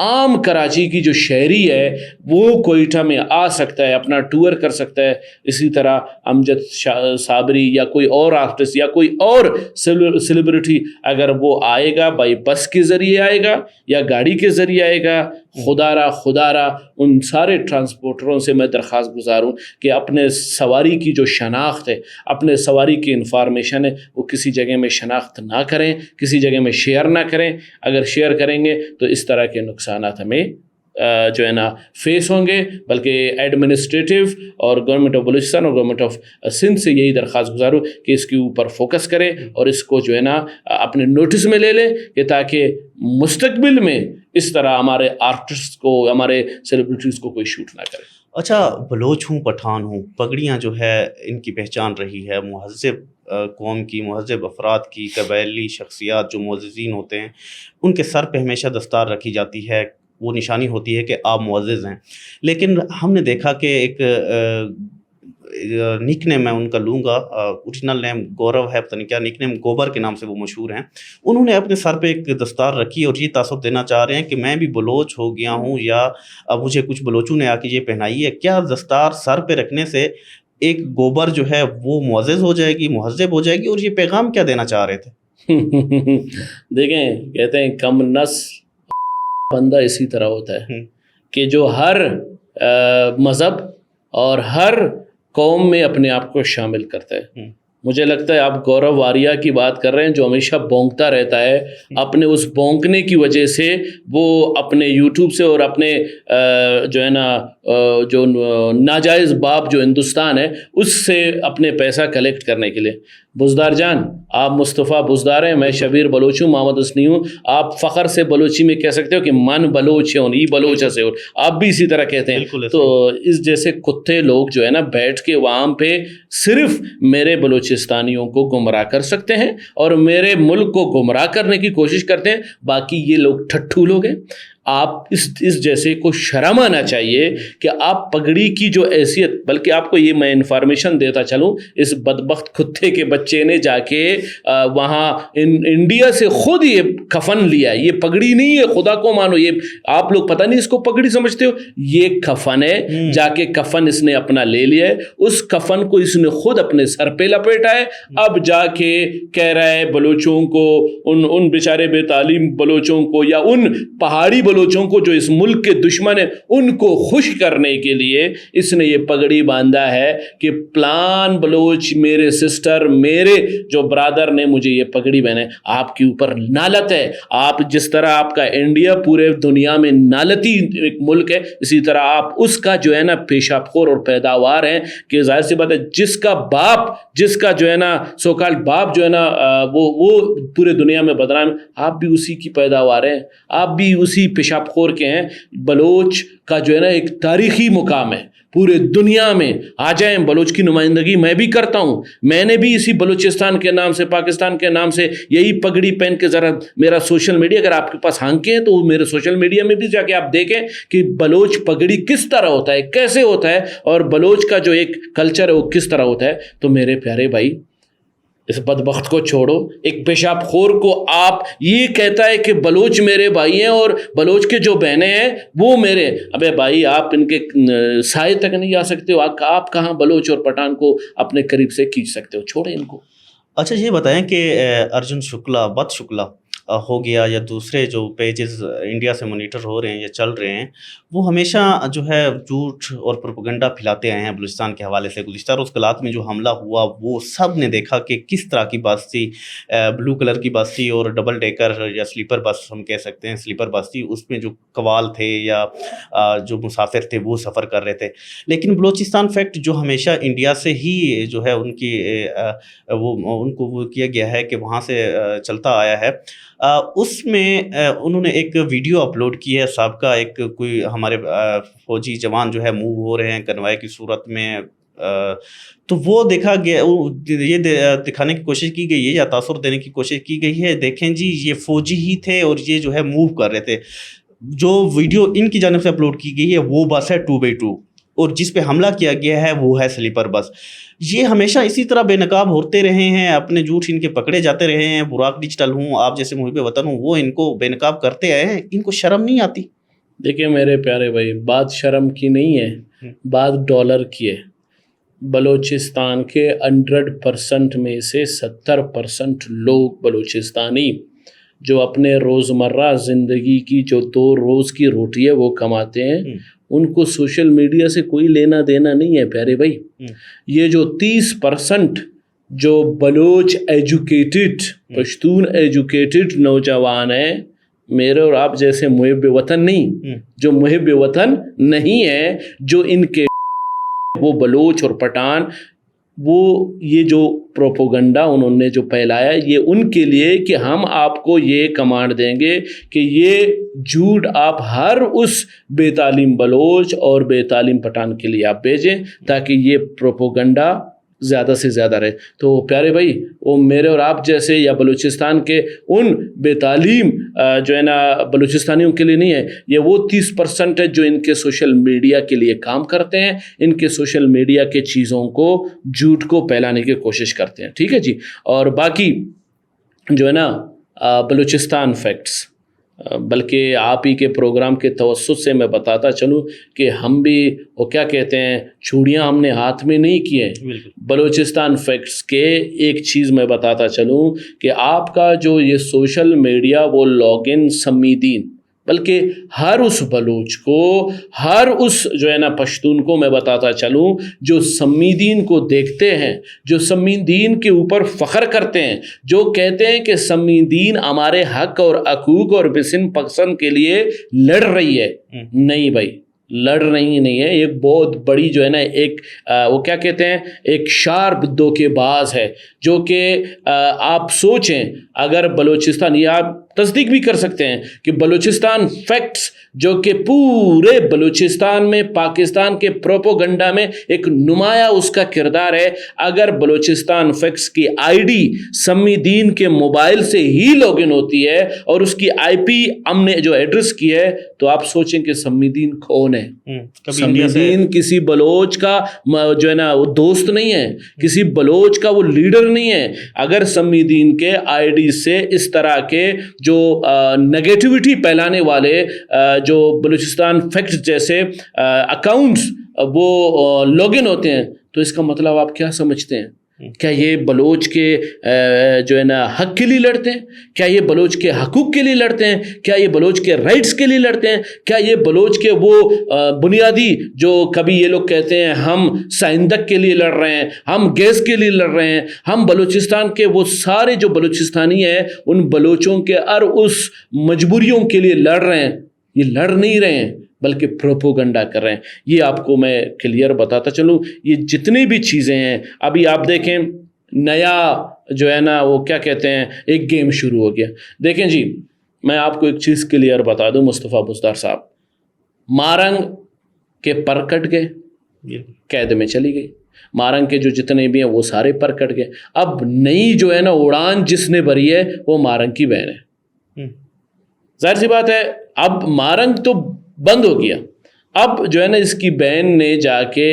عام کراچی کی جو شہری ہے وہ کوئٹہ میں آ سکتا ہے, اپنا ٹور کر سکتا ہے. اسی طرح امجد صابری یا کوئی اور آرٹسٹ یا کوئی اور سیلیبریٹی اگر وہ آئے گا بائی بس کے ذریعے آئے گا یا گاڑی کے ذریعے آئے گا, خدا را ان سارے ٹرانسپورٹروں سے میں درخواست گزار ہوں کہ اپنے سواری کی جو شناخت ہے, اپنے سواری کی انفارمیشن ہے, وہ کسی جگہ میں شناخت نہ کریں, کسی جگہ میں شیئر نہ کریں. اگر شیئر کریں گے تو اس طرح کے نقصانات ہمیں جو ہے نا فیس ہوں گے. بلکہ ایڈمنسٹریٹو اور گورنمنٹ آف بلوچستان اور گورنمنٹ آف سندھ سے یہی درخواست گزاروں کہ اس کے اوپر فوکس کرے اور اس کو جو ہے نا اپنے نوٹس میں لے لیں, کہ تاکہ مستقبل میں اس طرح ہمارے آرٹسٹ کو, ہمارے سیلیبریٹیز کو کوئی شوٹ نہ کرے. اچھا, بلوچ ہوں پٹھان ہوں, پگڑیاں جو ہے ان کی پہچان رہی ہے. مہذب قوم کی, مہذب افراد کی, قبائلی شخصیات جو معززین ہوتے ہیں ان کے سر پہ ہمیشہ دستار رکھی جاتی ہے, وہ نشانی ہوتی ہے کہ آپ معزز ہیں. لیکن ہم نے دیکھا کہ ایک نک نیم میں ان کا لوں گا, اوریجنل نیم گورو ہے, پتہ نہیں کیا نک نیم, گوبر کے نام سے وہ مشہور ہیں. انہوں نے اپنے سر پہ ایک دستار رکھی اور یہ تاثر دینا چاہ رہے ہیں کہ میں بھی بلوچ ہو گیا ہوں, یا مجھے کچھ بلوچوں نے آ کے یہ پہنائی ہے. کیا دستار سر پہ رکھنے سے ایک گوبر جو ہے وہ معزز ہو جائے گی, مہذب ہو جائے گی, اور یہ پیغام کیا دینا چاہ رہے تھے؟ دیکھیں, کہتے ہیں کم نس بندہ اسی طرح ہوتا ہے کہ جو ہر مذہب اور ہر قوم میں اپنے آپ کو شامل کرتا ہے. مجھے لگتا ہے آپ گورو واریہ کی بات کر رہے ہیں جو ہمیشہ بونکتا رہتا ہے. اپنے اس بونکنے کی وجہ سے وہ اپنے یوٹیوب سے اور اپنے جو ہے نا جو ناجائز باپ جو ہندوستان ہے اس سے اپنے پیسہ کلیکٹ کرنے کے لیے. بزدار جان, آپ مصطفیٰ بزدار ہیں, میں شبیر بلوچ ہوں, محمد حسنی ہوں. آپ فخر سے بلوچی میں کہہ سکتے ہو کہ من بلوچ ہے, ای بلوچ سے, اور آپ بھی اسی طرح کہتے ہیں. تو اس جیسے کتے لوگ جو ہے نا بیٹھ کے وہاں پہ صرف میرے بلوچستانیوں کو گمراہ کر سکتے ہیں اور میرے ملک کو گمراہ کرنے کی کوشش کرتے ہیں. باقی یہ لوگ ٹھٹھو لوگ ہیں. آپ اس جیسے کو شرم آنا چاہیے کہ آپ پگڑی کی جو حیثیت, بلکہ آپ کو یہ میں انفارمیشن دیتا چلوں, اس بدبخت کتے کے بچے نے جا کے وہاں انڈیا سے خود یہ کفن لیا. یہ پگڑی نہیں ہے, خدا کو مانو, یہ آپ لوگ پتہ نہیں اس کو پگڑی سمجھتے ہو, یہ کفن ہے. جا کے کفن اس نے اپنا لے لیا ہے, اس کفن کو اس نے خود اپنے سر پہ لپیٹا ہے. اب جا کے کہہ رہا ہے بلوچوں کو, ان بیچارے بے تعلیم بلوچوں کو یا ان پہاڑی بلوچوں کو جو اس ملک کے دشمن ہیں ان کو خوش کرنے کے لیے اس نے یہ پگڑی باندھا ہے کہ پلان بلوچ میرے سسٹر, میرے جو برادر نے مجھے یہ پگڑی پہنے. آپ کے اوپر نالت ہے. آپ جس طرح آپ کا انڈیا پورے دنیا میں نالتی ایک ملک ہے, اسی طرح آپ اس کا جو ہے نا پیشاب خور اور پیداوار ہیں. کہ ظاہر سی بات ہے جس کا باپ, جس کا جو ہے نا سو کالڈ باپ جو ہے نا وہ پورے دنیا میں بدنام, آپ بھی اسی کی پیداوار ہیں, آپ بھی اسی پیشاب خور کے ہیں. بلوچ کا جو ہے نا ایک تاریخی مقام ہے پورے دنیا میں. آ جائیں, بلوچ کی نمائندگی میں بھی کرتا ہوں. میں نے بھی اسی بلوچستان کے نام سے, پاکستان کے نام سے یہی پگڑی پہن کے, ذرا میرا سوشل میڈیا اگر آپ کے پاس ہانکیں ہیں تو میرے سوشل میڈیا میں بھی جا کے آپ دیکھیں کہ بلوچ پگڑی کس طرح ہوتا ہے, کیسے ہوتا ہے, اور بلوچ کا جو ایک کلچر ہے وہ کس طرح ہوتا ہے. تو میرے پیارے بھائی, اس بدبخت کو چھوڑو. ایک پیشاب خور کو آپ یہ کہتا ہے کہ بلوچ میرے بھائی ہیں اور بلوچ کے جو بہنیں ہیں وہ میرے. ابے بھائی, آپ ان کے سائے تک نہیں آ سکتے ہو. آپ کہاں بلوچ اور پٹھان کو اپنے قریب سے کھینچ سکتے ہو؟ چھوڑیں ان کو. اچھا, یہ بتائیں کہ ارجن شکلا, بت شکلا ہو گیا یا دوسرے جو پیجز انڈیا سے مانیٹر ہو رہے ہیں یا چل رہے ہیں, وہ ہمیشہ جو ہے جھوٹ اور پروپیگنڈا پھیلاتے آئے ہیں بلوچستان کے حوالے سے. گزشتہ روز کلات میں جو حملہ ہوا وہ سب نے دیکھا کہ کس طرح کی بس تھی, بلو کلر کی بس تھی اور ڈبل ڈیکر یا سلیپر بس ہم کہہ سکتے ہیں, سلیپر بس تھی. اس میں جو قوال تھے یا جو مسافر تھے وہ سفر کر رہے تھے. لیکن بلوچستان فیکٹ جو ہمیشہ انڈیا سے ہی جو ہے ان کی ان کو وہ کیا گیا ہے کہ وہاں سے چلتا آیا ہے, اس میں انہوں نے ایک ویڈیو اپلوڈ کی ہے. سابقہ ایک کوئی ہمارے فوجی جوان جو ہے موو ہو رہے ہیں کنوائے کی صورت میں, تو وہ دیکھا گیا, یہ دکھانے کی کوشش کی گئی ہے یا تاثر دینے کی کوشش کی گئی ہے, دیکھیں جی یہ فوجی ہی تھے اور یہ جو ہے موو کر رہے تھے. جو ویڈیو ان کی جانب سے اپلوڈ کی گئی ہے وہ بس ہے 2x2 اور جس پہ حملہ کیا گیا ہے وہ ہے سلیپر بس. یہ ہمیشہ اسی طرح بے نقاب ہوتے رہے ہیں, اپنے جھوٹ ان کے پکڑے جاتے رہے ہیں. براق ڈیجیٹل ہوں, آپ جیسے محب وطن ہوں, وہ ان کو بے نقاب کرتے آئے ہیں. ان کو شرم نہیں آتی؟ دیکھیں میرے پیارے بھائی، بات شرم کی نہیں ہے، بات ڈالر کی ہے۔ بلوچستان کے 100% میں سے 70% لوگ بلوچستانی جو اپنے روزمرہ زندگی کی جو 2 روز کی روٹی ہے وہ کماتے ہیں، ان کو سوشل میڈیا سے کوئی لینا دینا نہیں ہے پیارے بھائی۔ یہ جو 30% جو بلوچ ایجوکیٹڈ، پشتون ایجوکیٹڈ نوجوان ہیں، میرے اور آپ جیسے محب وطن نہیں، جو محب وطن نہیں ہے، جو ان کے وہ بلوچ اور پٹھان، وہ یہ جو پروپوگنڈا انہوں نے جو پھیلایا، یہ ان کے لیے کہ ہم آپ کو یہ کمانڈ دیں گے کہ یہ جھوٹ آپ ہر اس بے تعلیم بلوچ اور بے تعلیم پٹھان کے لیے آپ بھیجیں تاکہ یہ پروپوگنڈا زیادہ سے زیادہ رہے۔ تو پیارے بھائی، وہ میرے اور آپ جیسے یا بلوچستان کے ان بے تعلیم جو ہے نا بلوچستانیوں کے لیے نہیں ہے، یہ وہ 30% ہے جو ان کے سوشل میڈیا کے لیے کام کرتے ہیں، ان کے سوشل میڈیا کے چیزوں کو، جھوٹ کو پھیلانے کی کوشش کرتے ہیں، ٹھیک ہے جی۔ اور باقی جو ہے نا بلوچستان فیکٹس، بلکہ آپ ہی کے پروگرام کے توسط سے میں بتاتا چلوں کہ ہم بھی وہ کیا کہتے ہیں، چوڑیاں ہم نے ہاتھ میں نہیں کی ہیں۔ بلوچستان فیکٹس کے ایک چیز میں بتاتا چلوں کہ آپ کا جو یہ سوشل میڈیا وہ لاگ ان سمیدین، بلکہ ہر اس بلوچ کو، ہر اس جو ہے نا پشتون کو میں بتاتا چلوں جو سمیدین کو دیکھتے ہیں، جو سمیدین کے اوپر فخر کرتے ہیں، جو کہتے ہیں کہ سمیدین ہمارے حق اور حقوق اور بسن پسند کے لیے لڑ رہی ہے، نہیں بھائی، لڑ رہی نہیں ہے۔ ایک بہت بڑی جو ہے نا ایک وہ کیا کہتے ہیں، ایک شارپ دھوکے باز ہے، جو کہ آپ سوچیں اگر بلوچستان، یہ آپ تصدیق بھی کر سکتے ہیں کہ بلوچستان فیکٹس جو کہ پورے بلوچستان میں پاکستان کے پروپوگنڈا میں ایک نمایاں اس کا کردار ہے، اگر بلوچستان فیکٹس کی آئی ڈی سمی دین کے موبائل سے ہی لاگ ان ہوتی ہے اور اس کی آئی پی ہم نے جو ایڈریس کی ہے، تو آپ سوچیں کہ سمی دین کون ہے۔ سمی دین کسی بلوچ کا جو ہے نا وہ دوست نہیں ہے، کسی بلوچ کا وہ لیڈر نہیں ہے۔ اگر سمی دین کے آئی ڈی سے اس طرح کے جو نگیٹیوٹی پھیلانے والے جو بلوچستان فیکٹس جیسے اکاؤنٹس وہ لاگ ان ہوتے ہیں، تو اس کا مطلب آپ کیا سمجھتے ہیں؟ کیا یہ بلوچ کے جو ہے نا حق کے لیے لڑتے ہیں؟ کیا یہ بلوچ کے حقوق کے لیے لڑتے ہیں؟ کیا یہ بلوچ کے رائٹس کے لیے لڑتے ہیں؟ کیا یہ بلوچ کے وہ بنیادی جو کبھی یہ لوگ کہتے ہیں ہم سائندک کے لیے لڑ رہے ہیں، ہم گیس کے لیے لڑ رہے ہیں، ہم بلوچستان کے وہ سارے جو بلوچستانی ہیں ان بلوچوں کے ہر اس مجبوریوں کے لیے لڑ رہے ہیں؟ یہ لڑ نہیں رہے ہیں بلکہ پروپوگنڈا کر رہے ہیں۔ یہ آپ کو میں کلیئر بتاتا چلوں، یہ جتنی بھی چیزیں ہیں، ابھی آپ دیکھیں نیا جو ہے نا وہ کیا کہتے ہیں ایک گیم شروع ہو گیا۔ دیکھیں جی، میں آپ کو ایک چیز کلیئر بتا دوں مصطفیٰ بزدار صاحب، مارنگ کے پر کٹ گئے، قید میں چلی گئی، مارنگ کے جو جتنے بھی ہیں وہ سارے پر کٹ گئے۔ اب نئی جو ہے نا اڑان جس نے بھری ہے وہ مارنگ کی بہن ہے۔ ظاہر سی بات ہے اب مارنگ تو بند ہو گیا، اب جو ہے نا اس کی بہن نے جا کے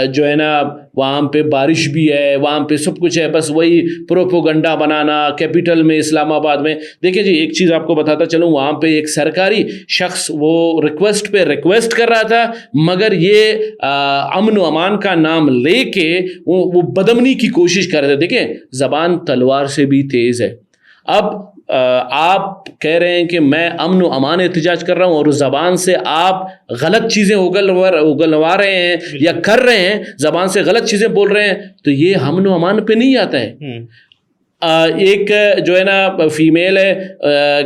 جو ہے نا وہاں پہ بارش بھی ہے، وہاں پہ سب کچھ ہے، بس وہی پروپوگنڈا بنانا کیپٹل میں اسلام آباد میں۔ دیکھیں جی ایک چیز آپ کو بتاتا چلوں، وہاں پہ ایک سرکاری شخص وہ ریکویسٹ پہ ریکویسٹ کر رہا تھا، مگر یہ امن و امان کا نام لے کے وہ بدامنی کی کوشش کر رہے تھے۔ دیکھیں زبان تلوار سے بھی تیز ہے۔ اب آپ کہہ رہے ہیں کہ میں امن و امان احتجاج کر رہا ہوں اور زبان سے آپ غلط چیزیں اگلوا رہے ہیں یا کر رہے ہیں، زبان سے غلط چیزیں بول رہے ہیں، تو یہ امن و امان پہ نہیں آتا ہے۔ ایک جو ہے نا فیمیل ہے،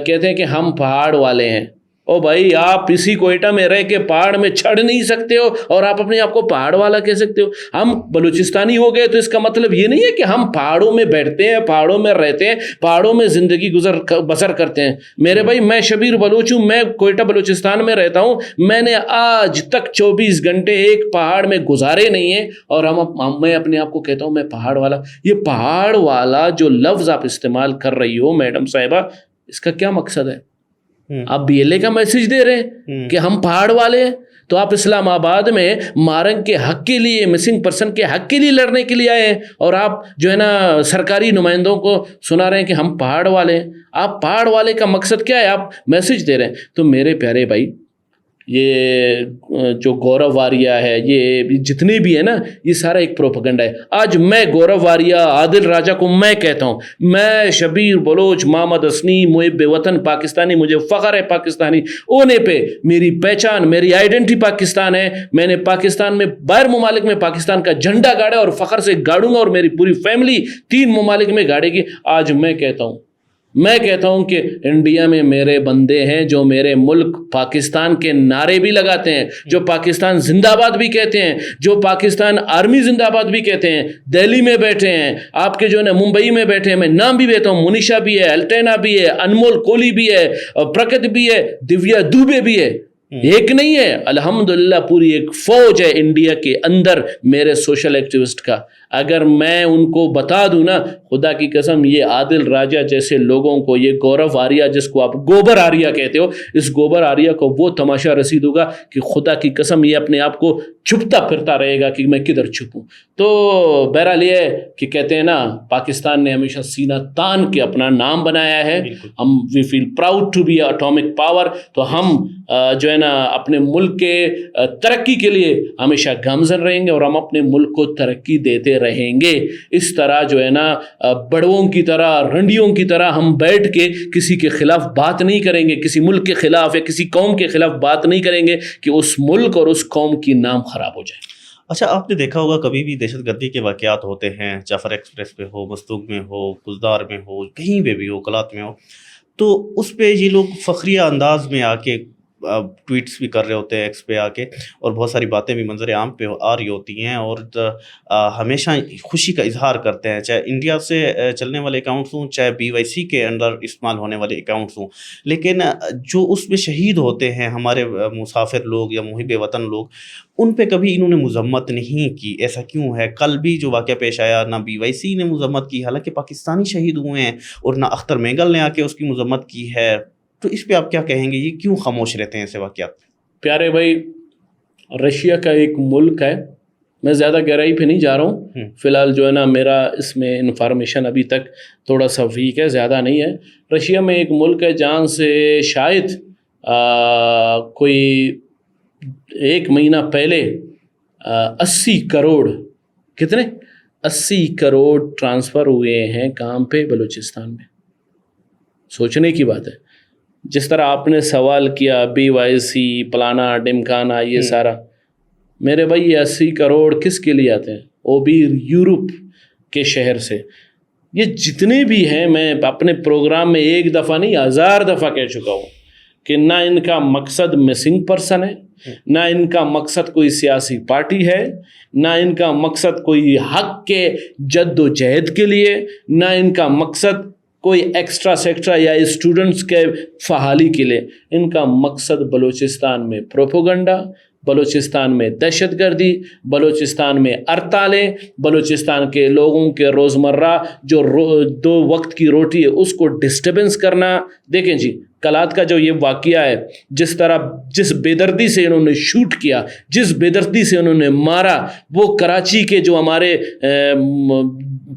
کہتے ہیں کہ ہم پہاڑ والے ہیں۔ او بھائی آپ اسی کوئٹہ میں رہ کے پہاڑ میں چڑھ نہیں سکتے ہو اور آپ اپنے آپ کو پہاڑ والا کہہ سکتے ہو؟ ہم بلوچستانی ہو گئے تو اس کا مطلب یہ نہیں ہے کہ ہم پہاڑوں میں بیٹھتے ہیں، پہاڑوں میں رہتے ہیں، پہاڑوں میں زندگی بسر کرتے ہیں۔ میرے بھائی میں شبیر بلوچ ہوں، میں کوئٹہ بلوچستان میں رہتا ہوں، میں نے آج تک 24 گھنٹے ایک پہاڑ میں گزارے نہیں ہیں، اور میں اپنے آپ کو کہتا ہوں میں پہاڑ والا۔ یہ پہاڑ والا جو لفظ آپ استعمال کر رہی ہو میڈم صاحبہ، اس کا کیا مقصد ہے؟ آپ بی ایل اے کا میسج دے رہے ہیں کہ ہم پہاڑ والے ہیں، تو آپ اسلام آباد میں مارنگ کے حق کے لیے، مسنگ پرسن کے حق کے لیے لڑنے کے لیے آئے ہیں، اور آپ جو ہے نا سرکاری نمائندوں کو سنا رہے ہیں کہ ہم پہاڑ والے ہیں۔ آپ پہاڑ والے کا مقصد کیا ہے؟ آپ میسج دے رہے ہیں۔ تو میرے پیارے بھائی یہ جو گورو واریہ ہے، یہ جتنے بھی ہیں نا، یہ سارا ایک پروپیگنڈا ہے. آج میں گورو واریہ، عادل راجہ کو میں کہتا ہوں، میں شبیر بلوچ، محمد حسنی، محب وطن پاکستانی، مجھے فخر ہے پاکستانی ہونے پہ، میری پہچان، میری آئیڈینٹی پاکستان ہے. میں نے پاکستان میں باہر ممالک میں پاکستان کا جھنڈا گاڑا اور فخر سے گاڑوں گا، اور میری پوری فیملی 3 ممالک میں گاڑے گی. آج میں کہتا ہوں کہ انڈیا میں میرے بندے ہیں جو میرے ملک پاکستان کے نعرے بھی لگاتے ہیں، جو پاکستان زندہ باد بھی کہتے ہیں، جو پاکستان آرمی زندہ باد بھی کہتے ہیں. دہلی میں بیٹھے ہیں، آپ کے جو ہے نا ممبئی میں بیٹھے ہیں، میں نام بھی لیتا ہوں، منیشا بھی ہے، الٹینا بھی ہے، انمول کوہلی بھی ہے، پرکت بھی ہے، دیویا دوبے بھی ہے. ایک نہیں ہے، الحمدللہ پوری ایک فوج ہے انڈیا کے اندر میرے سوشل ایکٹیوسٹ کا. اگر میں ان کو بتا دوں نا، خدا کی قسم، یہ عادل راجہ جیسے لوگوں کو، یہ گورو آریہ جس کو آپ گوبر آریہ کہتے ہو، اس گوبر آریہ کو وہ تماشا رسید ہوگا کہ خدا کی قسم یہ اپنے آپ کو چھپتا پھرتا رہے گا کہ میں کدھر چھپوں. تو بہرحال یہ ہے کہ کہتے ہیں نا، پاکستان نے ہمیشہ سینہ تان کے اپنا نام بنایا ہے. ہم we feel proud to be atomic power. تو ہم جو ہے نا اپنے ملک کے ترقی کے لیے ہمیشہ گامزن رہیں گے، اور ہم اپنے ملک کو ترقی دیتے رہیں گے. اس طرح جو ہے نا بڑووں کی طرح، رنڈیوں کی طرح ہم بیٹھ کے کسی کے خلاف بات نہیں کریں گے، کسی ملک کے خلاف یا کسی قوم کے خلاف بات نہیں کریں گے کہ اس ملک اور اس قوم کی نام خراب ہو جائے. اچھا، آپ نے دیکھا ہوگا کبھی بھی دہشت گردی کے واقعات ہوتے ہیں، جعفر ایکسپریس پہ ہو، مستوگ میں ہو، گلدار میں ہو، کہیں پہ بھی ہو، کلات میں ہو، تو اس پہ یہ لوگ فخریہ انداز میں آ کے ٹویٹس بھی کر رہے ہوتے ہیں ایکس پہ آ کے، اور بہت ساری باتیں بھی منظر عام پہ آ رہی ہوتی ہیں، اور ہمیشہ خوشی کا اظہار کرتے ہیں، چاہے انڈیا سے چلنے والے اکاؤنٹس ہوں، چاہے BYC کے انڈر استعمال ہونے والے اکاؤنٹس ہوں. لیکن جو اس میں شہید ہوتے ہیں ہمارے مسافر لوگ یا محب وطن لوگ، ان پہ کبھی انہوں نے مذمت نہیں کی. ایسا کیوں ہے؟ کل بھی جو واقعہ پیش آیا، نہ BYC نے مذمت کی، حالانکہ پاکستانی شہید ہوئے ہیں، اور نہ اختر مینگل نے آ کے اس کی مذمت کی ہے. تو اس پہ آپ کیا کہیں گے؟ یہ کیوں خاموش رہتے ہیں ایسے واقعات؟ پیارے بھائی، رشیا کا ایک ملک ہے، میں زیادہ گہرائی پہ نہیں جا رہا ہوں فی الحال، جو ہے نا میرا اس میں انفارمیشن ابھی تک تھوڑا سا ویک ہے، زیادہ نہیں ہے. رشیا میں ایک ملک ہے جہاں سے شاید کوئی 1 مہینہ پہلے 80 کروڑ، کتنے 80 کروڑ ٹرانسفر ہوئے ہیں کام پہ؟ بلوچستان میں. سوچنے کی بات ہے. جس طرح آپ نے سوال کیا BYC پلانا ڈمکانا یہ سارا، میرے بھائی یہ 80 کروڑ کس کے لیے آتے ہیں؟ وہ بھی یورپ کے شہر سے. یہ جتنے بھی ہیں، میں اپنے پروگرام میں 1 دفعہ نہیں 1000 دفعہ کہہ چکا ہوں کہ نہ ان کا مقصد مسنگ پرسن ہے، نہ ان کا مقصد کوئی سیاسی پارٹی ہے، نہ ان کا مقصد کوئی حق کے جد و جہد کے لیے، نہ ان کا مقصد کوئی ایکسٹرا سیکٹرا یا اسٹوڈنٹس کے فحالی کے لیے. ان کا مقصد بلوچستان میں پروپیگنڈا، بلوچستان میں دہشت گردی، بلوچستان میں ہڑتالیں، بلوچستان کے لوگوں کے روزمرہ جو 2 وقت کی روٹی ہے اس کو ڈسٹربنس کرنا. دیکھیں جی، کلات کا جو یہ واقعہ ہے، جس بے دردی سے انہوں نے شوٹ کیا، جس بے دردی سے انہوں نے مارا، وہ کراچی کے جو ہمارے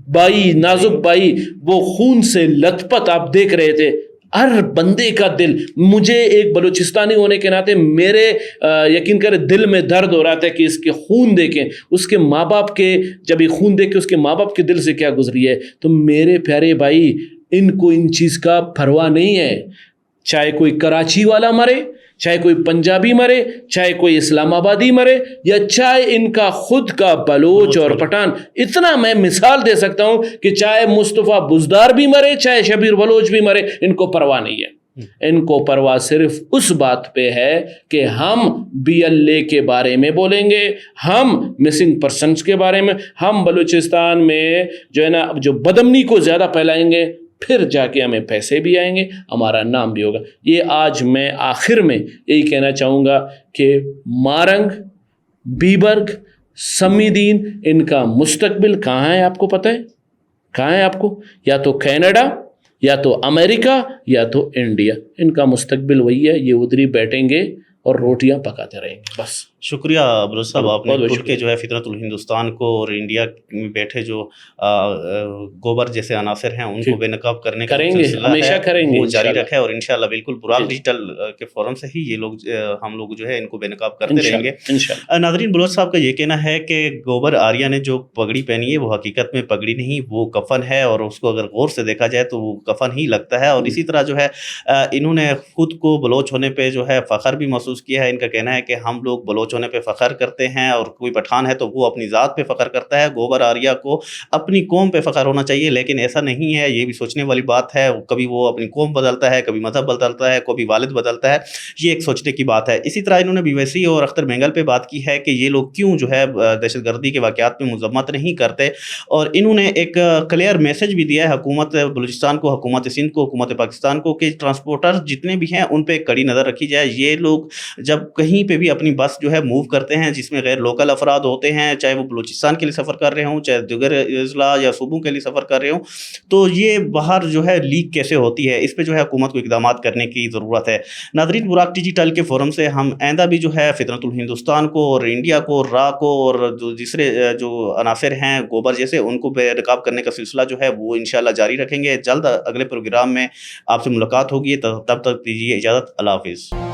بھائی، نازک بھائی، وہ خون سے لت پت آپ دیکھ رہے تھے. ہر بندے کا دل، مجھے ایک بلوچستانی ہونے کے ناطے میرے یقین کرے دل میں درد ہو رہا تھا کہ اس کے خون دیکھیں، اس کے ماں باپ کے، جب یہ خون دیکھ کے اس کے ماں باپ کے دل سے کیا گزری ہے. تو میرے پیارے بھائی، ان کو ان چیز کا پرواہ نہیں ہے. چاہے کوئی کراچی والا مرے، چاہے کوئی پنجابی مرے، چاہے کوئی اسلام آبادی مرے، یا چاہے ان کا خود کا بلوچ اور پٹھان. اتنا میں مثال دے سکتا ہوں کہ چاہے مصطفیٰ بزدار بھی مرے، چاہے شبیر بلوچ بھی مرے، ان کو پرواہ نہیں ہے. ان کو پرواہ صرف اس بات پہ ہے کہ ہم BLA کے بارے میں بولیں گے، ہم مسنگ پرسنس کے بارے میں، ہم بلوچستان میں جو ہے نا جو بدامنی کو زیادہ پھیلائیں گے، پھر جا کے ہمیں پیسے بھی آئیں گے، ہمارا نام بھی ہوگا. یہ آج میں آخر میں یہی کہنا چاہوں گا کہ مارنگ، بیبرگ، سمی دین، ان کا مستقبل کہاں ہے؟ آپ کو پتہ ہے کہاں ہے؟ آپ کو یا تو کینیڈا، یا تو امریکہ، یا تو انڈیا. ان کا مستقبل وہی ہے. یہ ادھر ہی بیٹھیں گے اور روٹیاں پکاتے رہیں گے. بس شکریہ بلوچ صاحب، آپ نے بہت کھل کے شکریہ. جو ہے فطرت الہندوستان کو اور انڈیا میں بیٹھے جو گوبر جیسے عناصر ہیں ان کو بے نقاب کرنے کا کریں گے، سلسلہ ہمیشہ ہے کریں گے وہ جاری انشاءاللہ. رکھے، اور انشاءاللہ بالکل براق جی. ڈیجیٹل کے فورم سے ہی یہ لوگ ہم لوگ جو ہے ان کو بے نقاب کرتے رہیں گے. انشاءاللہ. ناظرین، بلوچ صاحب کا یہ کہنا ہے کہ گوبر آریہ نے جو پگڑی پہنی ہے وہ حقیقت میں پگڑی نہیں، وہ کفن ہے، اور اس کو اگر غور سے دیکھا جائے تو وہ کفن ہی لگتا ہے. اور اسی طرح جو ہے انہوں نے خود کو بلوچ ہونے پہ جو ہے فخر بھی محسوس کیا ہے. ان کا کہنا ہے کہ ہم لوگ بلوچ ہونے پہ فخر کرتے ہیں، اور کوئی پٹھان ہے تو وہ اپنی ذات پہ فخر کرتا ہے. گوبر آریہ کو اپنی قوم پہ فخر ہونا چاہیے، لیکن ایسا نہیں ہے. یہ بھی سوچنے والی بات ہے، کبھی وہ اپنی قوم بدلتا ہے، کبھی مذہب بدلتا ہے، کبھی والد بدلتا ہے. یہ ایک سوچنے کی بات ہے. اسی طرح انہوں نے بی وی سی اور اختر مینگل پہ بات کی ہے کہ یہ لوگ کیوں جو ہے دہشت گردی کے واقعات میں مذمت نہیں کرتے، اور انہوں نے ایک کلیئر میسج بھی دیا ہے حکومت بلوچستان کو، حکومت سندھ کو، حکومت پاکستان کو، کہ ٹرانسپورٹر جتنے بھی ہیں ان پہ کڑی نظر رکھی جائے. یہ لوگ جب کہیں پہ بھی اپنی بس جو ہے موو کرتے ہیں جس میں غیر لوکل افراد ہوتے ہیں، چاہے وہ بلوچستان کے لیے سفر کر رہے ہوں، چاہے دیگر اضلاع یا صوبوں کے لیے سفر کر رہے ہوں، تو یہ باہر جو ہے لیک کیسے ہوتی ہے، اس پہ جو ہے حکومت کو اقدامات کرنے کی ضرورت ہے. ناظرین، براق ڈیجیٹل کے فورم سے ہم آئندہ بھی جو ہے فطرت الہندوستان کو اور انڈیا کو، را کو، اور جو دوسرے جو عناصر ہیں گوبر جیسے، ان کو بے نقاب کرنے کا سلسلہ جو ہے وہ انشاءاللہ جاری رکھیں گے. جلد اگلے پروگرام میں آپ سے ملاقات ہوگی. تب تک دیجیے اجازت. اللہ حافظ.